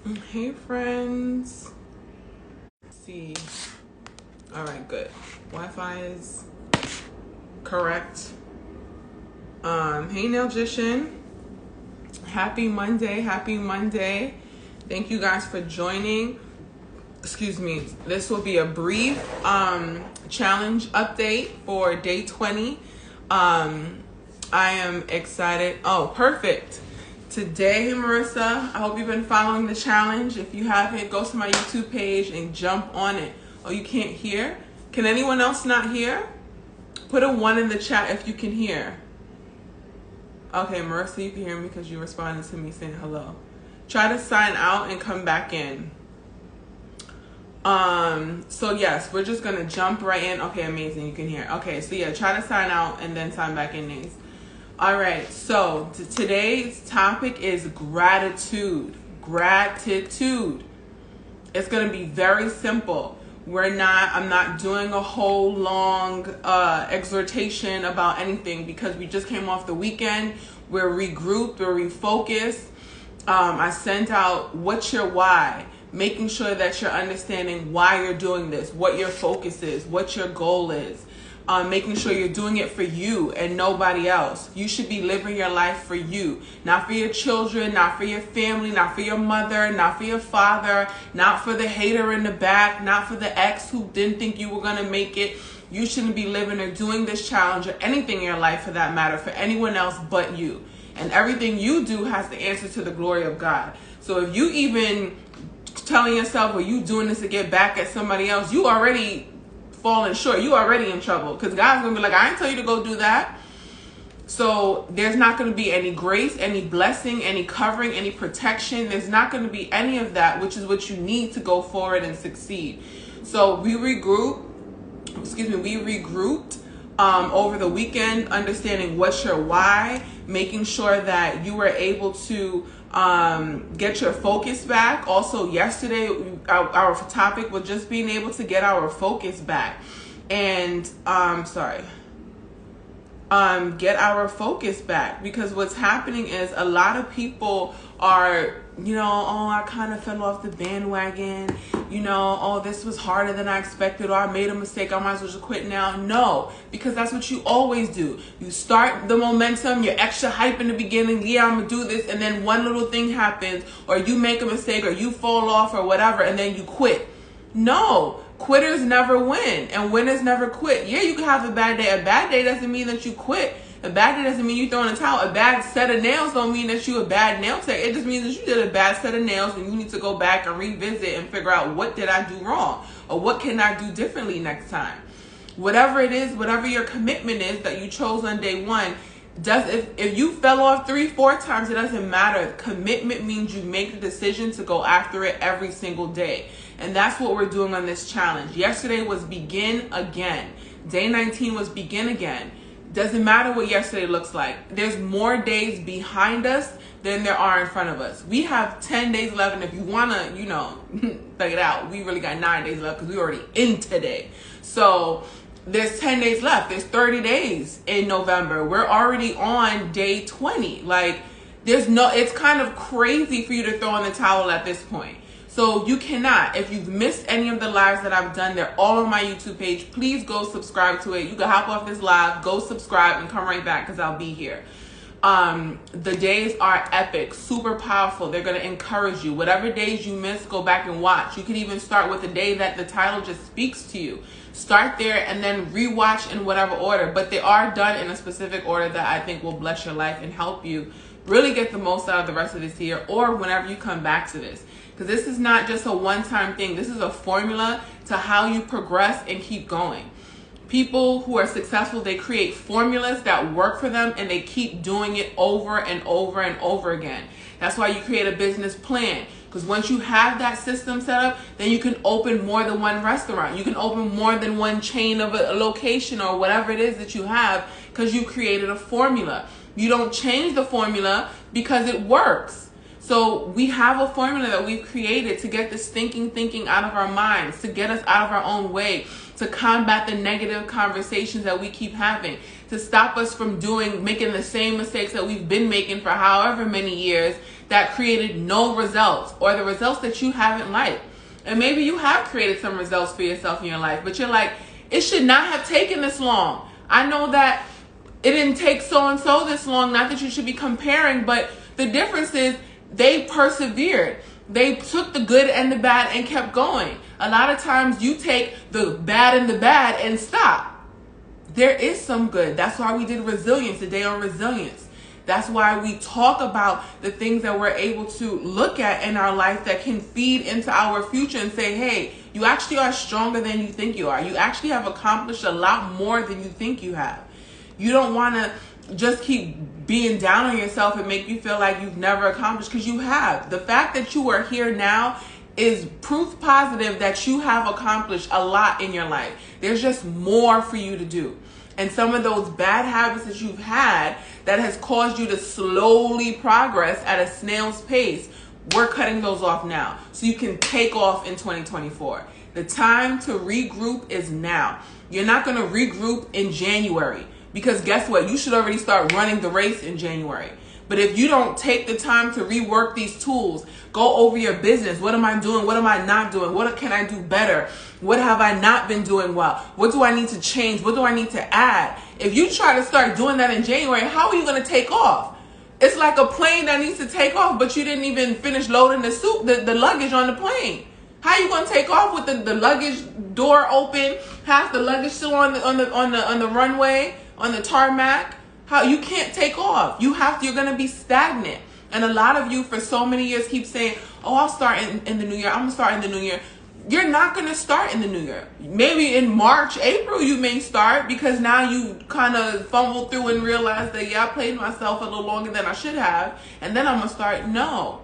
Hey friends. Let's see. All right, good. Wi-Fi is correct. Hey Nailgician. Happy Monday. Thank you guys for joining. Excuse me. This will be a brief challenge update for day 20. I am excited. Oh, perfect. Today, Marissa, I hope you've been following the challenge. If you haven't, go to my YouTube page and jump on it. Oh, you can't hear? Can anyone else not hear? Put a 1 in the chat if you can hear. Okay, Marissa, you can hear me because you responded to me saying hello. Try to sign out and come back in. So yes, we're just gonna jump right in. Okay, amazing, you can hear. Okay, so yeah, try to sign out and then sign back in, Nays. All right, so today's topic is gratitude. Gratitude. It's gonna be very simple. I'm not doing a whole long exhortation about anything because we just came off the weekend. We're regrouped, we're refocused. I sent out what's your why, making sure that you're understanding why you're doing this, what your focus is, what your goal is. Making sure you're doing it for you and nobody else. You should be living your life for you, not for your children, not for your family, not for your mother, not for your father, not for the hater in the back, not for the ex who didn't think you were going to make it. You shouldn't be living or doing this challenge or anything in your life for that matter for anyone else but you. And everything you do has to answer to the glory of God. So if you even telling yourself, well, you doing this to get back at somebody else, you already falling short. You already in trouble because God's gonna be like, I didn't tell you to go do that. So there's not going to be any grace, any blessing, any covering, any protection. There's not going to be any of that, which is what you need to go forward and succeed. So we regrouped over the weekend, understanding what's your why, making sure that you were able to get your focus back. Also, yesterday, our topic was just being able to get our focus back. And, get our focus back, because what's happening is a lot of people are, I kind of fell off the bandwagon, this was harder than I expected, or I made a mistake, I might as well just quit now. No, because that's what you always do. You start the momentum, you're extra hype in the beginning, yeah, I'm gonna do this, and then one little thing happens, or you make a mistake, or you fall off, or whatever, and then you quit. No. Quitters never win, and winners never quit. Yeah, you can have a bad day. A bad day doesn't mean that you quit. A bad day doesn't mean you throw in a towel. A bad set of nails don't mean that you a bad nail tech. It just means that you did a bad set of nails and you need to go back and revisit and figure out, what did I do wrong, or what can I do differently next time? Whatever it is, whatever your commitment is that you chose on day one, if you fell off 3-4 times, it doesn't matter. Commitment means you make the decision to go after it every single day. And that's what we're doing on this challenge. Yesterday was begin again. Day 19 was begin again. Doesn't matter what yesterday looks like. There's more days behind us than there are in front of us. We have 10 days left, and if you want to, thug it out, we really got 9 days left because we're already in today. So there's 10 days left. There's 30 days in November. We're already on day 20. It's kind of crazy for you to throw in the towel at this point. So you cannot. If you've missed any of the lives that I've done, they're all on my YouTube page. Please go subscribe to it. You can hop off this live, go subscribe, and come right back because I'll be here. The days are epic, super powerful. They're going to encourage you. Whatever days you miss, go back and watch. You can even start with the day that the title just speaks to you. Start there and then rewatch in whatever order. But they are done in a specific order that I think will bless your life and help you really get the most out of the rest of this year, or whenever you come back to this. Because this is not just a one-time thing. This is a formula to how you progress and keep going. People who are successful, they create formulas that work for them, and they keep doing it over and over and over again. That's why you create a business plan. Because once you have that system set up, then you can open more than one restaurant. You can open more than one chain of a location or whatever it is that you have, because you created a formula. You don't change the formula because it works. So we have a formula that we've created to get this thinking out of our minds, to get us out of our own way, to combat the negative conversations that we keep having, to stop us from making the same mistakes that we've been making for however many years, that created no results, or the results that you haven't liked. And maybe you have created some results for yourself in your life, but you're like, it should not have taken this long. I know that it didn't take so-and-so this long. Not that you should be comparing, but the difference is they persevered. They took the good and the bad and kept going. A lot of times you take the bad and the bad and stop. There is some good. That's why we did resilience, the day on resilience. That's why we talk about the things that we're able to look at in our life that can feed into our future and say, hey, you actually are stronger than you think you are. You actually have accomplished a lot more than you think you have. You don't want to just keep being down on yourself and make you feel like you've never accomplished, because you have. The fact that you are here now is proof positive that you have accomplished a lot in your life. There's just more for you to do. And some of those bad habits that you've had that has caused you to slowly progress at a snail's pace, we're cutting those off now so you can take off in 2024. The time to regroup is now. You're not going to regroup in January, because guess what? You should already start running the race in January. But if you don't take the time to rework these tools, go over your business. What am I doing? What am I not doing? What can I do better? What have I not been doing well? What do I need to change? What do I need to add? If you try to start doing that in January, how are you going to take off? It's like a plane that needs to take off, but you didn't even finish loading the luggage on the plane. How are you going to take off with the luggage door open, half the luggage still on the runway, on the tarmac? How you can't take off. You're going to be stagnant. And a lot of you for so many years keep saying, oh, I'll start in the new year. I'm going to start in the new year. You're not going to start in the new year. Maybe in March, April, you may start, because now you kind of fumbled through and realized that, yeah, I played myself a little longer than I should have. And then I'm going to start. No.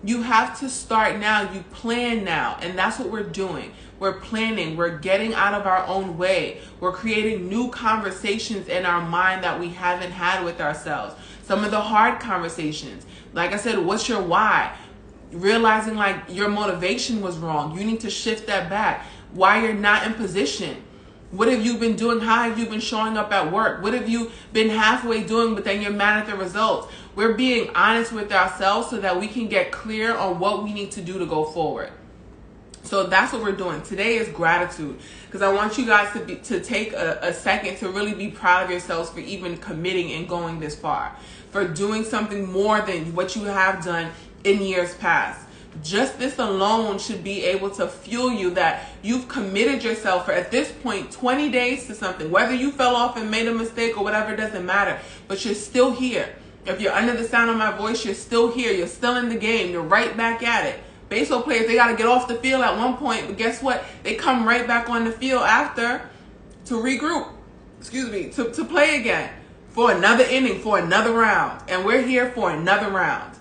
You have to start now. You plan now. And that's what we're doing. We're planning. We're getting out of our own way. We're creating new conversations in our mind that we haven't had with ourselves. Some of the hard conversations. Like I said, what's your why? Realizing like your motivation was wrong. You need to shift that back. Why you're not in position. What have you been doing? How have you been showing up at work? What have you been halfway doing, but then you're mad at the results? We're being honest with ourselves so that we can get clear on what we need to do to go forward. So that's what we're doing. Today is gratitude, because I want you guys to take a second to really be proud of yourselves for even committing and going this far, for doing something more than what you have done in years past. Just this alone should be able to fuel you that you've committed yourself for, at this point, 20 days to something. Whether you fell off and made a mistake or whatever, it doesn't matter. But you're still here. If you're under the sound of my voice, you're still here. You're still in the game. You're right back at it. Baseball players, they got to get off the field at one point, but guess what? They come right back on the field after to regroup, to play again for another inning, for another round. And we're here for another round.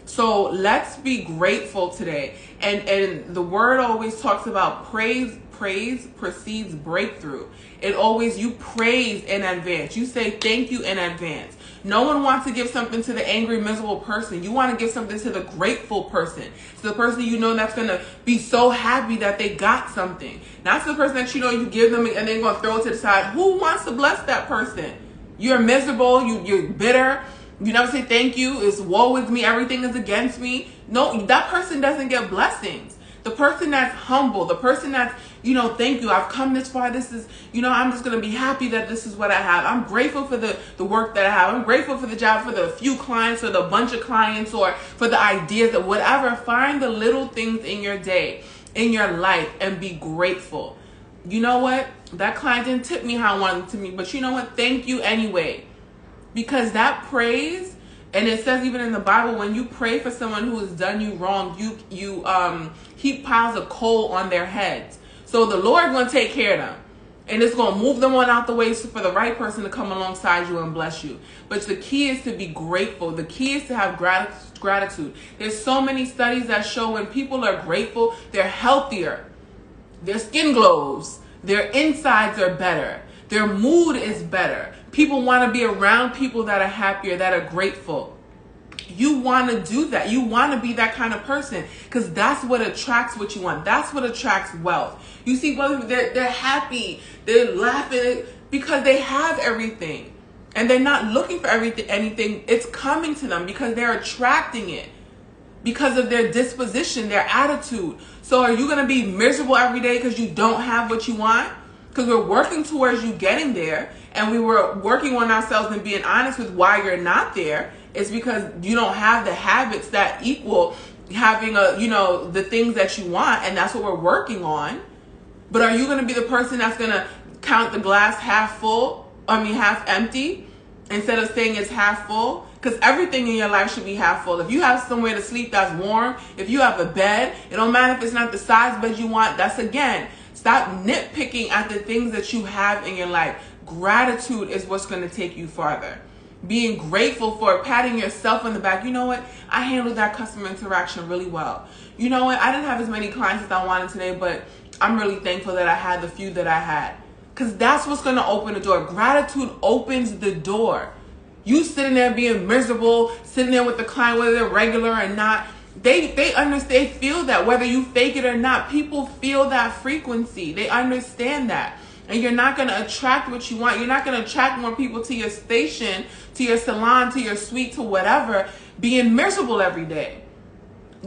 So let's be grateful today. And the word always talks about praise precedes breakthrough. You praise in advance. You say thank you in advance. No one wants to give something to the angry, miserable person. You want to give something to the grateful person. To the person you know that's going to be so happy that they got something. Not to the person that you know you give them and they're going to throw it to the side. Who wants to bless that person? You're miserable. You're bitter. You never say thank you. It's woe is me. Everything is against me. No, that person doesn't get blessings. The person that's humble, the person that's, thank you, I've come this far. This is, I'm just going to be happy that this is what I have. I'm grateful for the work that I have. I'm grateful for the job, for the few clients, or the bunch of clients, or for the ideas, or whatever. Find the little things in your day, in your life, and be grateful. You know what? That client didn't tip me how I wanted to me, but you know what? Thank you anyway. Because that praise, and it says even in the Bible, when you pray for someone who has done you wrong, you heap piles of coal on their heads. So the Lord going to take care of them. And it's going to move them on out the way for the right person to come alongside you and bless you. But the key is to be grateful. The key is to have gratitude. There's so many studies that show when people are grateful, they're healthier. Their skin glows. Their insides are better. Their mood is better. People want to be around people that are happier, that are grateful. You want to do that. You want to be that kind of person, because that's what attracts what you want. That's what attracts wealth. You see, they're happy, they're laughing because they have everything. And they're not looking for anything. It's coming to them because they're attracting it because of their disposition, their attitude. So are you going to be miserable every day because you don't have what you want? Because we're working towards you getting there, and we were working on ourselves and being honest with why you're not there. It's because you don't have the habits that equal having the things that you want, and that's what we're working on. But are you going to be the person that's going to count the glass half empty, instead of saying it's half full? Because everything in your life should be half full. If you have somewhere to sleep that's warm, if you have a bed, it don't matter if it's not the size bed you want. Stop nitpicking at the things that you have in your life. Gratitude is what's going to take you farther. Being grateful for patting yourself on the back. You know what? I handled that customer interaction really well. You know what? I didn't have as many clients as I wanted today, but I'm really thankful that I had the few that I had. Because that's what's going to open the door. Gratitude opens the door. You sitting there being miserable, sitting there with the client, whether they're regular or not, they understand, they feel that whether you fake it or not. People feel that frequency. They understand that. And you're not going to attract what you want. You're not going to attract more people to your station, to your salon, to your suite, to whatever, being miserable every day.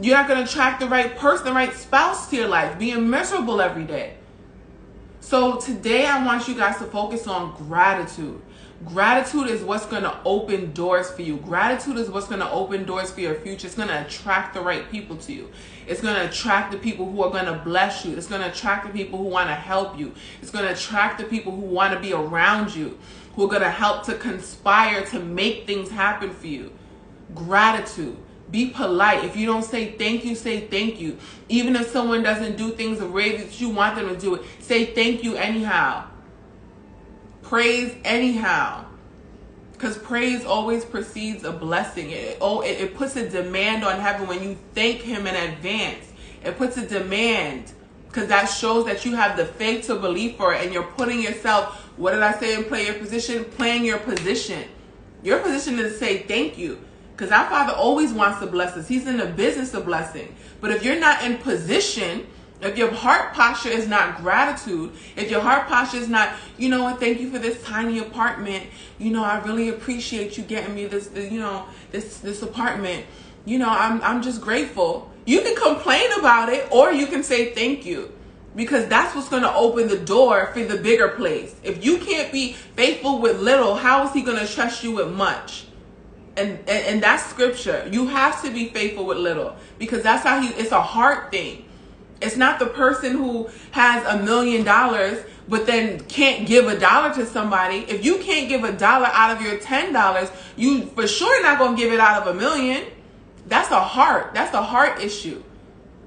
You're not going to attract the right person, the right spouse to your life, being miserable every day. So today I want you guys to focus on gratitude. Gratitude is what's going to open doors for you. Gratitude is what's going to open doors for your future. It's going to attract the right people to you. It's going to attract the people who are going to bless you. It's going to attract the people who want to help you. It's going to attract the people who want to be around you, who are going to help to conspire to make things happen for you. Gratitude. Be polite. If you don't say thank you, say thank you. Even if someone doesn't do things the way that you want them to do it, say thank you anyhow. Praise anyhow. Because praise always precedes a blessing. It puts a demand on heaven when you thank him in advance. It puts a demand because that shows that you have the faith to believe for it, and you're putting yourself, what did I say in play your position? Playing your position. Your position is to say thank you. Because our Father always wants to bless us. He's in the business of blessing. But if you're not in position, if your heart posture is not gratitude, if your heart posture is not, you know what, thank you for this tiny apartment. You know, I really appreciate you getting me this apartment. You know, I'm just grateful. You can complain about it, or you can say thank you. Because that's what's going to open the door for the bigger place. If you can't be faithful with little, how is he going to trust you with much? And that's scripture. You have to be faithful with little, because that's how it's a heart thing. It's not the person who has $1 million but then can't give $1 to somebody. If you can't give $1 out of your $10, you for sure not going to give it out of $1 million. That's a heart. That's a heart issue.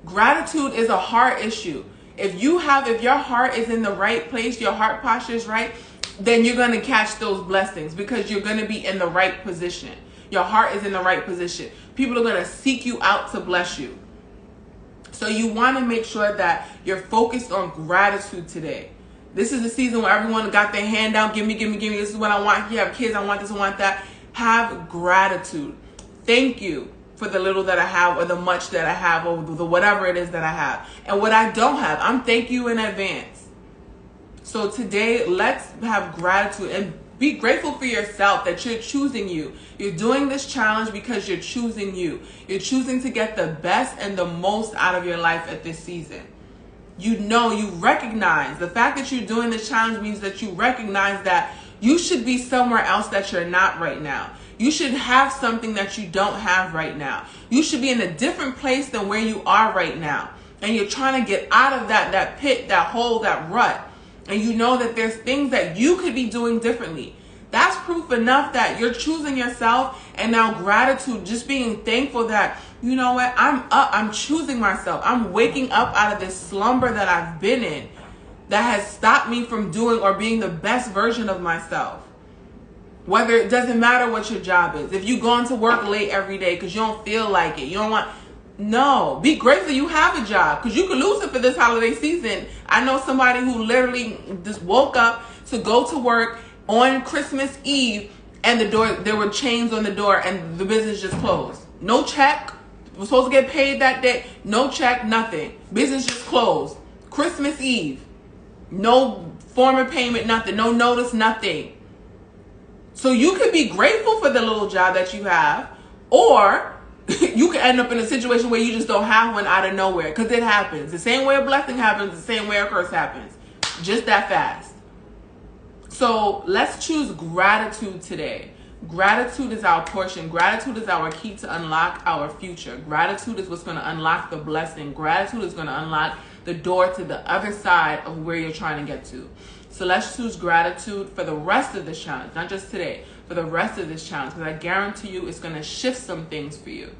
Gratitude is a heart issue. If your heart is in the right place, your heart posture is right, then you're going to catch those blessings because you're going to be in the right position. Your heart is in the right position. People are going to seek you out to bless you. So you want to make sure that you're focused on gratitude today. This is the season where everyone got their hand down. Give me. This is what I want. If you have kids, I want this, I want that. Have gratitude. Thank you for the little that I have, or the much that I have, or the whatever it is that I have. And what I don't have, I'm thank you in advance. So today, let's have gratitude and be grateful for yourself that you're choosing you. You're doing this challenge because you're choosing you. You're choosing to get the best and the most out of your life at this season. You recognize the fact that you're doing this challenge means that you recognize that you should be somewhere else that you're not right now. You should have something that you don't have right now. You should be in a different place than where you are right now. And you're trying to get out of that pit, that hole, that rut. And you know that there's things that you could be doing differently. That's proof enough that you're choosing yourself. And now gratitude, just being thankful that, you know what, I'm up, I'm choosing myself. I'm waking up out of this slumber that I've been in that has stopped me from doing or being the best version of myself. Whether it doesn't matter what your job is. If you're going to work late every day because you don't feel like it, you don't want... No, be grateful you have a job, because you could lose it for this holiday season. I know somebody who literally just woke up to go to work on Christmas Eve, and there were chains on the door, and the business just closed. No check. Was supposed to get paid that day. No check, nothing. Business just closed. Christmas Eve. No form of payment, nothing. No notice, nothing. So you could be grateful for the little job that you have, or you could end up in a situation where you just don't have one out of nowhere, because it happens. The same way a blessing happens, the same way a curse happens. Just that fast. So let's choose gratitude today. Gratitude is our portion. Gratitude is our key to unlock our future. Gratitude is what's going to unlock the blessing. Gratitude is going to unlock the door to the other side of where you're trying to get to. So let's choose gratitude for the rest of this challenge, not just today, for the rest of this challenge, because I guarantee you it's going to shift some things for you.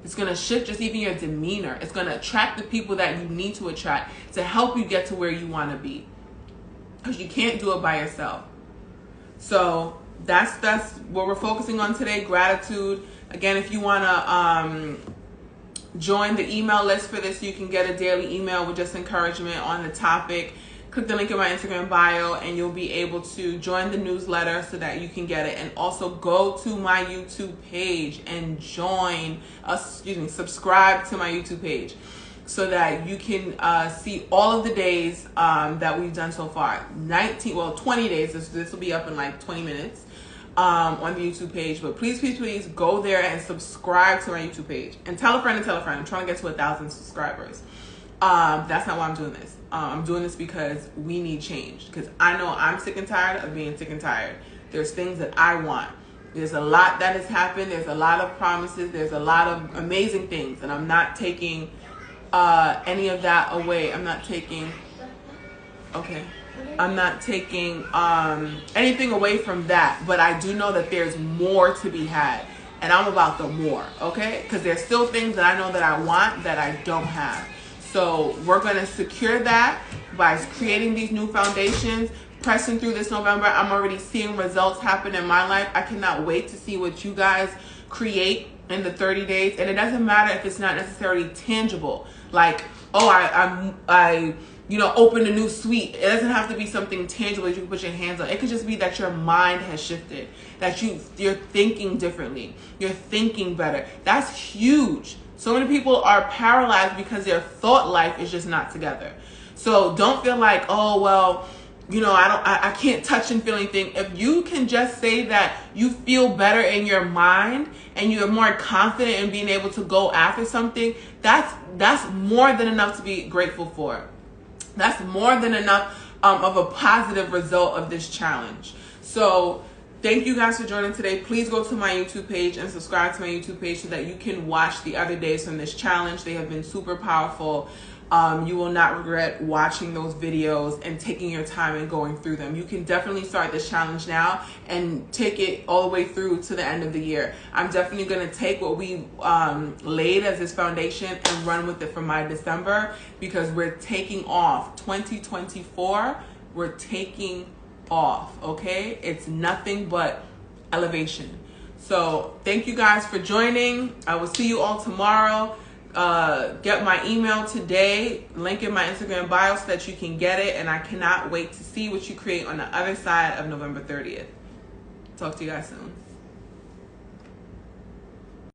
It's going to shift just even your demeanor. It's going to attract the people that you need to attract to help you get to where you want to be, because you can't do it by yourself. So that's what we're focusing on today, gratitude. Again, if you want to join the email list for this, you can get a daily email with just encouragement on the topic. Click the link in my Instagram bio and you'll be able to join the newsletter so that you can get it. And also go to my YouTube page and subscribe to my YouTube page so that you can see all of the days that we've done so far. 20 days. This will be up in like 20 minutes on the YouTube page. But please go there and subscribe to my YouTube page. And tell a friend and tell a friend. I'm trying to get to 1,000 subscribers. That's not why I'm doing this. I'm doing this because we need change. Because I know I'm sick and tired of being sick and tired. There's things that I want. There's a lot that has happened. There's a lot of promises. There's a lot of amazing things. And I'm not taking any of that away. I'm not taking anything away from that. But I do know that there's more to be had. And I'm about the more, okay? Because there's still things that I know that I want that I don't have. So we're going to secure that by creating these new foundations, pressing through this November. I'm already seeing results happen in my life. I cannot wait to see what you guys create in the 30 days. And it doesn't matter if it's not necessarily tangible. Like, I opened a new suite. It doesn't have to be something tangible that you can put your hands on. It could just be that your mind has shifted, that you're thinking differently. You're thinking better. That's huge. So many people are paralyzed because their thought life is just not together. So don't feel like, I can't touch and feel anything. If you can just say that you feel better in your mind and you're more confident in being able to go after something, that's more than enough to be grateful for. That's more than enough of a positive result of this challenge. So thank you guys for joining today. Please go to my YouTube page and subscribe to my YouTube page so that you can watch the other days from this challenge. They have been super powerful. You will not regret watching those videos and taking your time and going through them. You can definitely start this challenge now and take it all the way through to the end of the year. I'm definitely going to take what we laid as this foundation and run with it for my December, because we're taking off 2024. We're taking off, okay? It's nothing but elevation. So thank you guys for joining. I will see you all tomorrow. Get my email today, link in my Instagram bio so that you can get it. And I cannot wait to see what you create on the other side of November 30th. Talk to you guys soon.